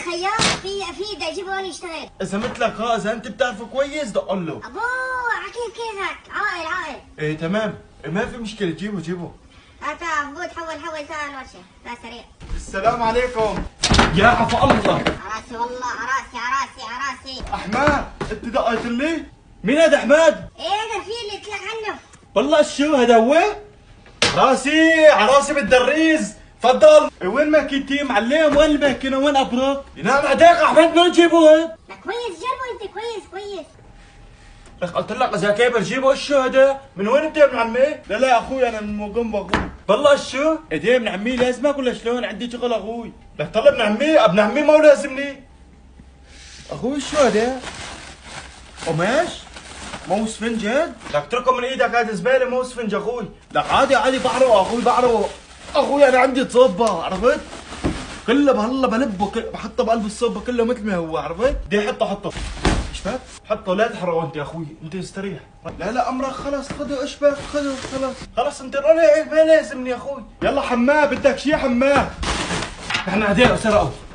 خياط في بدي اجيبه هون يشتغل. اذا مثلك اذا انت بتعرفه كويس دق له. ابوه عكيف كيفك؟ عاقل. ايه تمام، ما في مشكله، جيبه. هات ابوه حول تعال ورشه، لا سريع. السلام عليكم. يا عفو الله. عراسي والله، عراسي. احمد انت دقيت لي؟ مين هذا احمد؟ ايه هذا في اللي قلت لك عنه. والله شو هذا هو؟ عراسي بالدريز، تفضل. وين ماكينتي معلم؟ وين الماكينه؟ وين ابرك؟ ينام عليك احمد، من جيبوها؟ لا كويس، جربه انت كويس. لك قلت لك اذا كبر جيبه. شو هذا؟ من وين انت يا ابن عمي؟ لا يا اخوي انا من موقم اخوي. والله شو؟ ايه ابن عمي لازمك ولا شلون؟ عندي شغل اخوي. لك طلع ابن عمي ما هو لازمني. اخوي شو هذا؟ قماش؟ مو اسفنج هاد؟ لك اتركه من ايدك، هذا زباله مو اسفنج اخوي. لك عادي بعرفه اخوي، اخوي انا عندي صوبه، عرفت؟ كله بهلا بلبه بحطه بقلب الصوبه كله مثل ما هو، عرفت؟ بدي حطه اشبك، حطه لا تحرقه انت يا اخوي، انت استريح. لا امرك خلص، خذه اشبك، خذه خلص انت راني ما لازمني يا اخوي. يلا حماه، بدك شي حماه؟ نحن هدول سرقوا.